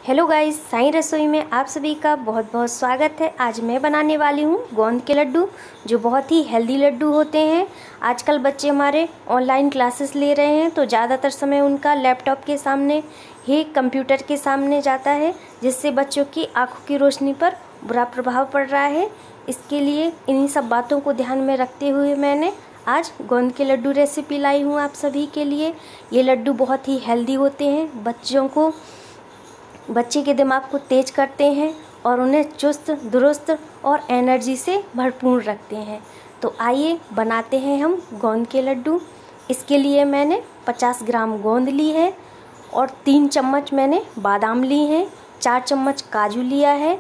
Hello guys, Sai रसोई में आप सभी का बहुत बहुत स्वागत है। आज मैं बनाने वाली हूँ गोंद के लड्डू, जो बहुत ही हेल्दी लड्डू होते हैं। आजकल बच्चे हमारे ऑनलाइन क्लासेस ले रहे हैं, तो ज़्यादातर समय उनका लैपटॉप के सामने ही, कंप्यूटर के सामने जाता है, जिससे बच्चों की आंखों की रोशनी पर बुरा प्रभाव पड़ रहा है। इसके लिए इन्हीं सब बातों को ध्यान में रखते हुए मैंने आज गोंद के लड्डू रेसिपी लाई हूँ आप सभी के लिए। ये लड्डू बहुत ही हेल्दी होते हैं, बच्चे के दिमाग को तेज करते हैं और उन्हें चुस्त दुरुस्त और एनर्जी से भरपूर रखते हैं। तो आइए बनाते हैं हम गोंद के लड्डू। इसके लिए मैंने 50 ग्राम गोंद ली है और 3 चम्मच मैंने बादाम ली हैं, 4 चम्मच काजू लिया है,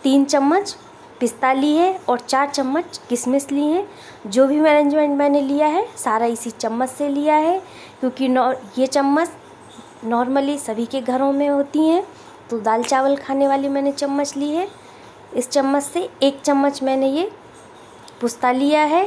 3 चम्मच पिस्ता ली है और 4 चम्मच किशमिश ली हैं। जो भी अरेंजमेंट मैंने लिया है सारा इसी चम्मच से लिया है, क्योंकि ये चम्मच नॉर्मली सभी के घरों में होती हैं। तो दाल चावल खाने वाली मैंने चम्मच ली है। इस चम्मच से 1 चम्मच मैंने ये पिस्ता लिया है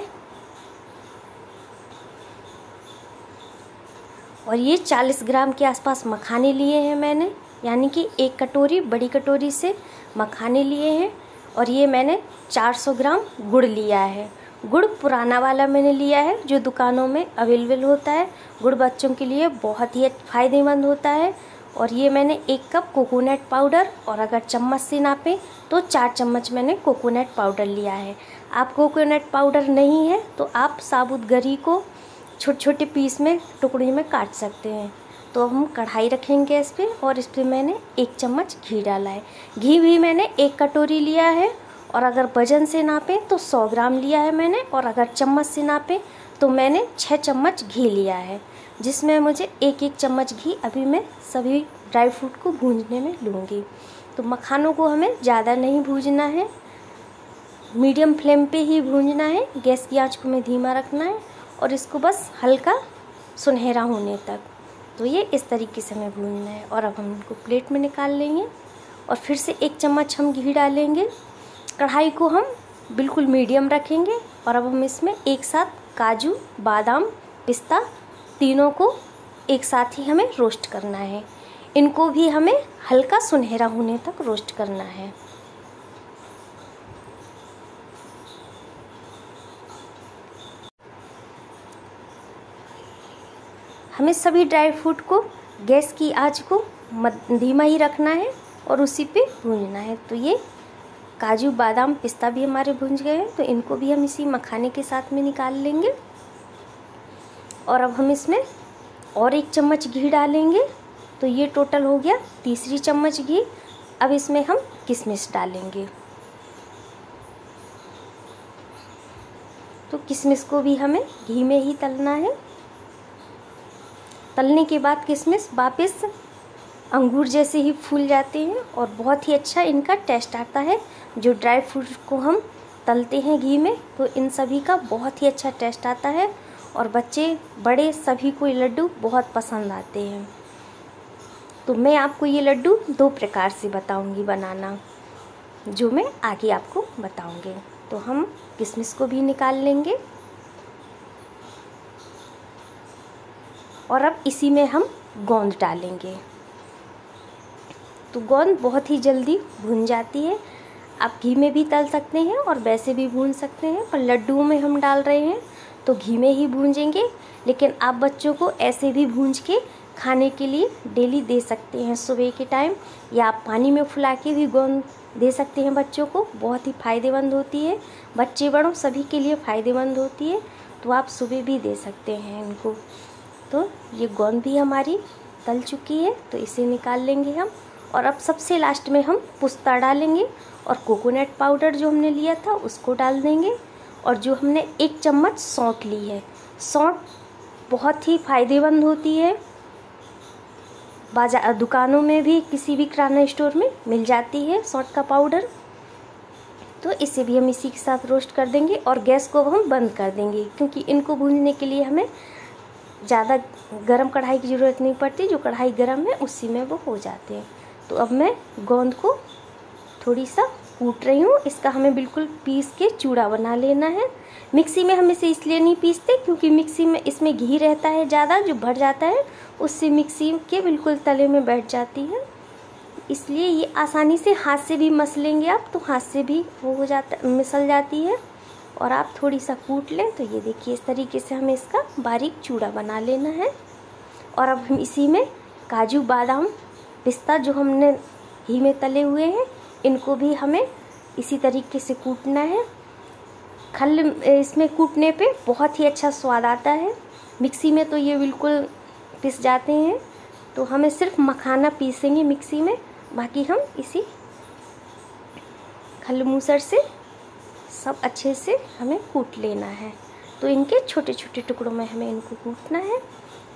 और ये 40 ग्राम के आसपास मखाने लिए हैं मैंने, यानी कि 1 कटोरी बड़ी कटोरी से मखाने लिए हैं। और ये मैंने 400 ग्राम गुड़ लिया है। गुड़ पुराना वाला मैंने लिया है, जो दुकानों में अवेलेबल होता है। गुड़ बच्चों के लिए बहुत ही फ़ायदेमंद होता है। और ये मैंने 1 कप कोकोनट पाउडर, और अगर चम्मच से नापें तो 4 चम्मच मैंने कोकोनट पाउडर लिया है। आप कोकोनट पाउडर नहीं है तो आप साबुत गरी को छोटे छोटे पीस में टुकड़ी में काट सकते हैं। तो अब हम कढ़ाई रखेंगे गैस पे और इस पर मैंने 1 चम्मच घी डाला है। घी भी मैंने 1 कटोरी लिया है, और अगर वजन से नापें तो 100 ग्राम लिया है मैंने, और अगर चम्मच से नापें तो मैंने 6 चम्मच घी लिया है, जिसमें मुझे 1-1 चम्मच घी अभी मैं सभी ड्राई फ्रूट को भूनने में लूँगी। तो मखानों को हमें ज़्यादा नहीं भूनना है, मीडियम फ्लेम पे ही भूनना है। गैस की आंच को हमें धीमा रखना है और इसको बस हल्का सुनहरा होने तक। तो ये इस तरीके से हमें भूनना है। और अब हम इनको प्लेट में निकाल लेंगे और फिर से 1 चम्मच हम घी डालेंगे। कढ़ाई को हम बिल्कुल मीडियम रखेंगे और अब हम इसमें एक साथ काजू, बादाम, पिस्ता तीनों को एक साथ ही हमें रोस्ट करना है। इनको भी हमें हल्का सुनहरा होने तक रोस्ट करना है। हमें सभी ड्राई फ्रूट को गैस की आंच को धीमा ही रखना है और उसी पे भूनना है। तो ये काजू, बादाम, पिस्ता भी हमारे भून गए हैं, तो इनको भी हम इसी मखाने के साथ में निकाल लेंगे। और अब हम इसमें और 1 चम्मच घी डालेंगे, तो ये टोटल हो गया 3 चम्मच घी। अब इसमें हम किशमिश डालेंगे। तो किशमिश को भी हमें घी में ही तलना है। तलने के बाद किशमिश वापस अंगूर जैसे ही फूल जाते हैं और बहुत ही अच्छा इनका टेस्ट आता है। जो ड्राई फ्रूट को हम तलते हैं घी में, तो इन सभी का बहुत ही अच्छा टेस्ट आता है और बच्चे बड़े सभी को ये लड्डू बहुत पसंद आते हैं। तो मैं आपको ये लड्डू 2 प्रकार से बताऊंगी बनाना, जो मैं आगे आपको बताऊंगी। तो हम किशमिश को भी निकाल लेंगे और अब इसी में हम गोंद डालेंगे। तो गोंद बहुत ही जल्दी भून जाती है। आप घी में भी तल सकते हैं और वैसे भी भून सकते हैं, पर लड्डुओं में हम डाल रहे हैं तो घी में ही भूंजेंगे। लेकिन आप बच्चों को ऐसे भी भूंज के खाने के लिए डेली दे सकते हैं सुबह के टाइम, या आप पानी में फुला के भी गोंद दे सकते हैं बच्चों को। बहुत ही फ़ायदेमंद होती है, बच्चे बड़ों सभी के लिए फ़ायदेमंद होती है। तो आप सुबह भी दे सकते हैं इनको। तो ये गोंद भी हमारी तल चुकी है, तो इसे निकाल लेंगे हम। और अब सबसे लास्ट में हम पिस्ता डालेंगे और कोकोनट पाउडर जो हमने लिया था उसको डाल देंगे। और जो हमने 1 चम्मच सौंठ ली है, सौंठ बहुत ही फ़ायदेमंद होती है। बाजार दुकानों में भी किसी भी किराना स्टोर में मिल जाती है सौंठ का पाउडर। तो इसे भी हम इसी के साथ रोस्ट कर देंगे और गैस को हम बंद कर देंगे, क्योंकि इनको भूनने के लिए हमें ज़्यादा गरम कढ़ाई की ज़रूरत नहीं पड़ती। जो कढ़ाई गरम है उसी में वो हो जाते हैं। तो अब मैं गोंद को थोड़ी सा कूट रही हूँ। इसका हमें बिल्कुल पीस के चूड़ा बना लेना है। मिक्सी में हम इसे इसलिए नहीं पीसते क्योंकि मिक्सी में इसमें घी रहता है ज़्यादा, जो भर जाता है, उससे मिक्सी के बिल्कुल तले में बैठ जाती है। इसलिए ये आसानी से हाथ से भी मसलेंगे आप तो हाथ से भी वो हो जाता, मिसल जाती है। और आप थोड़ी सा कूट लें तो ये देखिए इस तरीके से हमें इसका बारीक चूड़ा बना लेना है। और अब हम इसी में काजू बादाम पिस्ता जो हमने घी में तले हुए हैं इनको भी हमें इसी तरीके से कूटना है। खल इसमें कूटने पे बहुत ही अच्छा स्वाद आता है। मिक्सी में तो ये बिल्कुल पिस जाते हैं, तो हमें सिर्फ मखाना पीसेंगे मिक्सी में, बाकी हम इसी खल मूसर से सब अच्छे से हमें कूट लेना है। तो इनके छोटे छोटे टुकड़ों में हमें इनको कूटना है।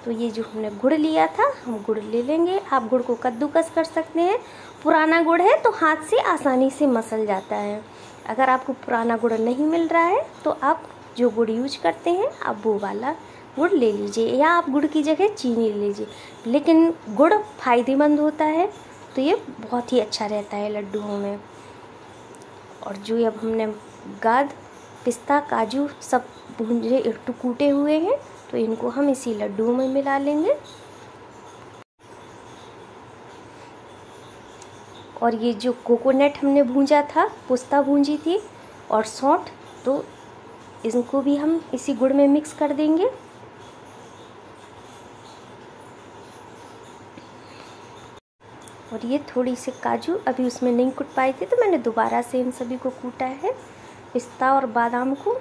तो ये जो हमने गुड़ लिया था हम गुड़ ले लेंगे। आप गुड़ को कद्दूकस कर सकते हैं। पुराना गुड़ है तो हाथ से आसानी से मसल जाता है। अगर आपको पुराना गुड़ नहीं मिल रहा है तो आप जो गुड़ यूज करते हैं आप वो वाला गुड़ ले लीजिए, या आप गुड़ की जगह चीनी ले लीजिए। लेकिन गुड़ फायदेमंद होता है तो ये बहुत ही अच्छा रहता है लड्डुओं में। और जो अब हमने गाद पिस्ता काजू सब भूंजे कूटे हुए हैं तो इनको हम इसी लड्डुओं में मिला लेंगे। और ये जो कोकोनट हमने भूंजा था, पिस्ता भूंजी थी और सौंठ, तो इनको भी हम इसी गुड़ में मिक्स कर देंगे। और ये थोड़ी सी काजू अभी उसमें नहीं कूट पाई थी तो मैंने दोबारा से इन सभी को कूटा है, पिस्ता और बादाम को।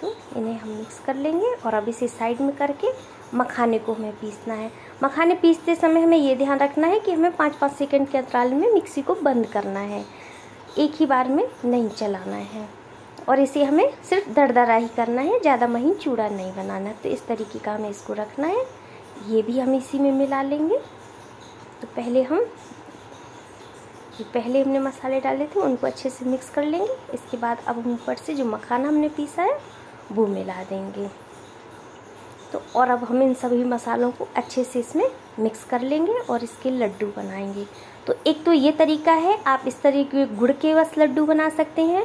तो इन्हें हम मिक्स कर लेंगे। और अब इसे साइड में करके मखाने को हमें पीसना है। मखाने पीसते समय हमें ये ध्यान रखना है कि हमें 5-5 सेकंड के अंतराल में मिक्सी को बंद करना है, एक ही बार में नहीं चलाना है। और इसे हमें सिर्फ दरदरा ही करना है, ज़्यादा महीन चूड़ा नहीं बनाना। तो इस तरीके का हमें इसको रखना है। ये भी हम इसी में मिला लेंगे। तो पहले हमने मसाले डाले थे उनको अच्छे से मिक्स कर लेंगे। इसके बाद अब हम ऊपर से जो मखाना हमने पीसा है वो मिला देंगे। तो और अब हम इन सभी मसालों को अच्छे से इसमें मिक्स कर लेंगे और इसके लड्डू बनाएंगे। तो एक तो ये तरीका है, आप इस तरीके गुड़ के बस लड्डू बना सकते हैं।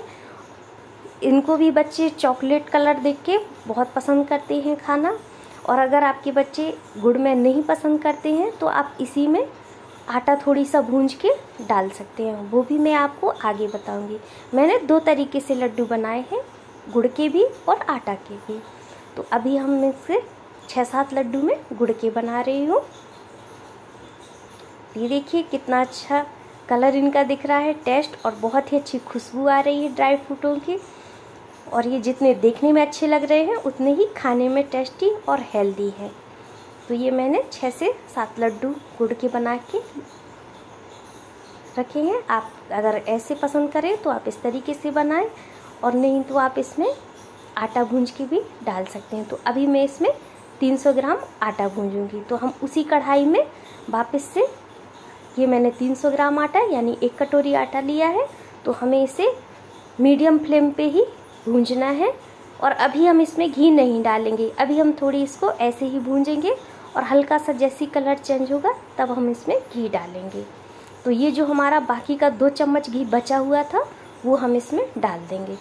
इनको भी बच्चे चॉकलेट कलर देख के बहुत पसंद करते हैं खाना। और अगर आपके बच्चे गुड़ में नहीं पसंद करते हैं तो आप इसी में आटा थोड़ी सा भूंज के डाल सकते हैं, वो भी मैं आपको आगे बताऊंगी। मैंने 2 तरीके से लड्डू बनाए हैं, गुड़ के भी और आटा के भी। तो अभी हम इससे 6-7 लड्डू में गुड़ के बना रही हूँ। ये देखिए कितना अच्छा कलर इनका दिख रहा है, टेस्ट, और बहुत ही अच्छी खुशबू आ रही है ड्राई फ्रूटों की। और ये जितने देखने में अच्छे लग रहे हैं उतने ही खाने में टेस्टी और हेल्दी है। तो ये मैंने 6 से 7 लड्डू गुड़ के बना के रखे हैं। आप अगर ऐसे पसंद करें तो आप इस तरीके से बनाएं, और नहीं तो आप इसमें आटा भूंज के भी डाल सकते हैं। तो अभी मैं इसमें 300 ग्राम आटा भूंजूंगी। तो हम उसी कढ़ाई में वापस से, ये मैंने 300 ग्राम आटा यानी 1 कटोरी आटा लिया है, तो हमें इसे मीडियम फ्लेम पे ही भूंजना है। और अभी हम इसमें घी नहीं डालेंगे, अभी हम थोड़ी इसको ऐसे ही भूंजेंगे और हल्का सा जैसी कलर चेंज होगा तब हम इसमें घी डालेंगे। तो ये जो हमारा बाकी का 2 चम्मच घी बचा हुआ था वो हम इसमें डाल देंगे।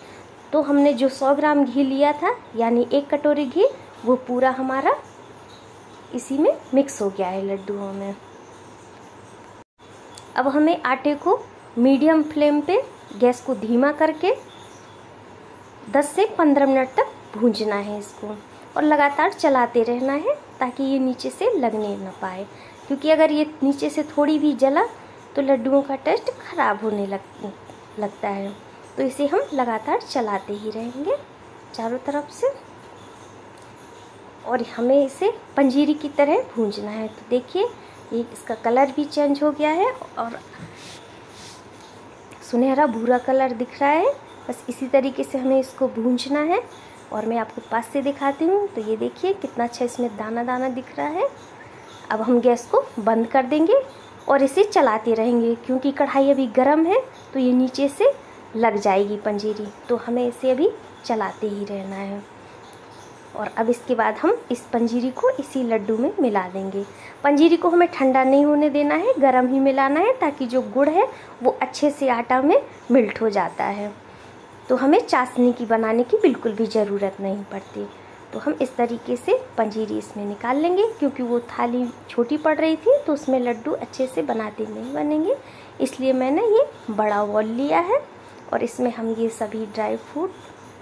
तो हमने जो 100 ग्राम घी लिया था यानी 1 कटोरी घी, वो पूरा हमारा इसी में मिक्स हो गया है लड्डुओं में। अब हमें आटे को मीडियम फ्लेम पे गैस को धीमा करके 10 से 15 मिनट तक भूंजना है इसको, और लगातार चलाते रहना है ताकि ये नीचे से लगने न पाए। क्योंकि अगर ये नीचे से थोड़ी भी जला तो लड्डुओं का टेस्ट खराब होने लगता है। तो इसे हम लगातार चलाते ही रहेंगे चारों तरफ से, और हमें इसे पंजीरी की तरह भूंजना है। तो देखिए ये इसका कलर भी चेंज हो गया है और सुनहरा भूरा कलर दिख रहा है। बस इसी तरीके से हमें इसको भूंजना है। और मैं आपको पास से दिखाती हूँ। तो ये देखिए कितना अच्छा इसमें दाना दाना दिख रहा है। अब हम गैस को बंद कर देंगे और इसे चलाते रहेंगे, क्योंकि कढ़ाई अभी गर्म है तो ये नीचे से लग जाएगी पंजीरी। तो हमें इसे अभी चलाते ही रहना है। और अब इसके बाद हम इस पंजीरी को इसी लड्डू में मिला देंगे। पंजीरी को हमें ठंडा नहीं होने देना है, गर्म ही मिलाना है, ताकि जो गुड़ है वो अच्छे से आटा में मिल्ट हो जाता है। तो हमें चाशनी की बनाने की बिल्कुल भी ज़रूरत नहीं पड़ती। तो हम इस तरीके से पंजीरी इसमें निकाल लेंगे, क्योंकि वो थाली छोटी पड़ रही थी तो उसमें लड्डू अच्छे से बनाते नहीं बनेंगे, इसलिए मैंने ये बड़ा बॉल लिया है। और इसमें हम ये सभी ड्राई फ्रूट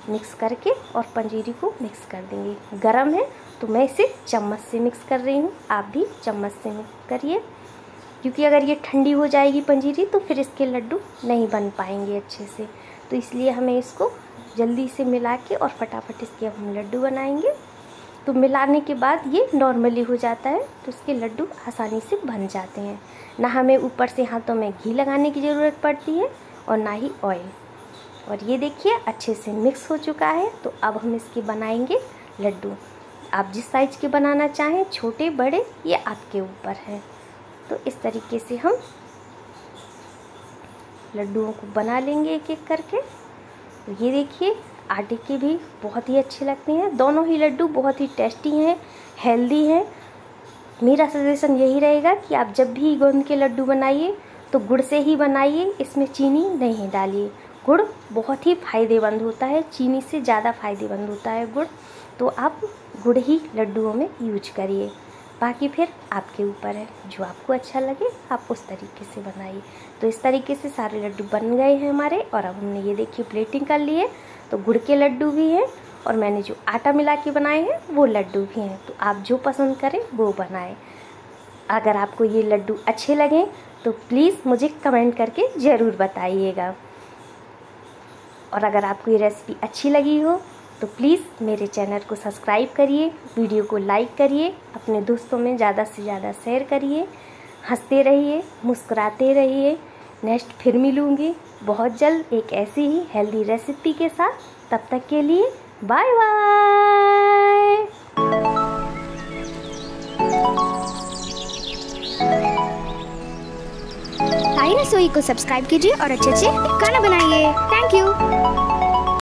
मिक्स करके और पंजीरी को मिक्स कर देंगे। गरम है तो मैं इसे चम्मच से मिक्स कर रही हूँ, आप भी चम्मच से मिक्स करिए, क्योंकि अगर ये ठंडी हो जाएगी पंजीरी तो फिर इसके लड्डू नहीं बन पाएंगे अच्छे से। तो इसलिए हमें इसको जल्दी से मिला के और फटाफट इसके अब हम लड्डू बनाएंगे। तो मिलाने के बाद ये नॉर्मली हो जाता है, तो इसके लड्डू आसानी से बन जाते हैं। ना हमें ऊपर से हाथों में घी लगाने की ज़रूरत पड़ती है और ना ही ऑयल। और ये देखिए अच्छे से मिक्स हो चुका है। तो अब हम इसके बनाएंगे लड्डू। आप जिस साइज के बनाना चाहें, छोटे बड़े, ये आपके ऊपर है। तो इस तरीके से हम लड्डुओं को बना लेंगे एक एक करके। तो ये देखिए आटे के भी बहुत ही अच्छे लगते हैं। दोनों ही लड्डू बहुत ही टेस्टी हैं, हेल्दी हैं। मेरा सजेशन यही रहेगा कि आप जब भी गोंद के लड्डू बनाइए तो गुड़ से ही बनाइए, इसमें चीनी नहीं डालिए। गुड़ बहुत ही फ़ायदेमंद होता है, चीनी से ज़्यादा फ़ायदेमंद होता है गुड़। तो आप गुड़ ही लड्डुओं में यूज करिए, बाकी फिर आपके ऊपर है, जो आपको अच्छा लगे आप उस तरीके से बनाइए। तो इस तरीके से सारे लड्डू बन गए हैं हमारे। और अब हमने ये देखिए प्लेटिंग कर ली है। तो गुड़ के लड्डू भी हैं और मैंने जो आटा मिला के बनाए हैं वो लड्डू भी हैं। तो आप जो पसंद करें वो बनाएं। अगर आपको ये लड्डू अच्छे लगें तो प्लीज़ मुझे कमेंट करके ज़रूर बताइएगा। और अगर आपको ये रेसिपी अच्छी लगी हो तो प्लीज़ मेरे चैनल को सब्सक्राइब करिए, वीडियो को लाइक करिए, अपने दोस्तों में ज़्यादा से ज़्यादा शेयर करिए। हंसते रहिए, मुस्कुराते रहिए। नेक्स्ट फिर मिलूँगी बहुत जल्द एक ऐसी ही हेल्दी रेसिपी के साथ। तब तक के लिए बाय बाय। हाय रसोई को सब्सक्राइब कीजिए और अच्छे अच्छे खाना बनाइए। Thank you.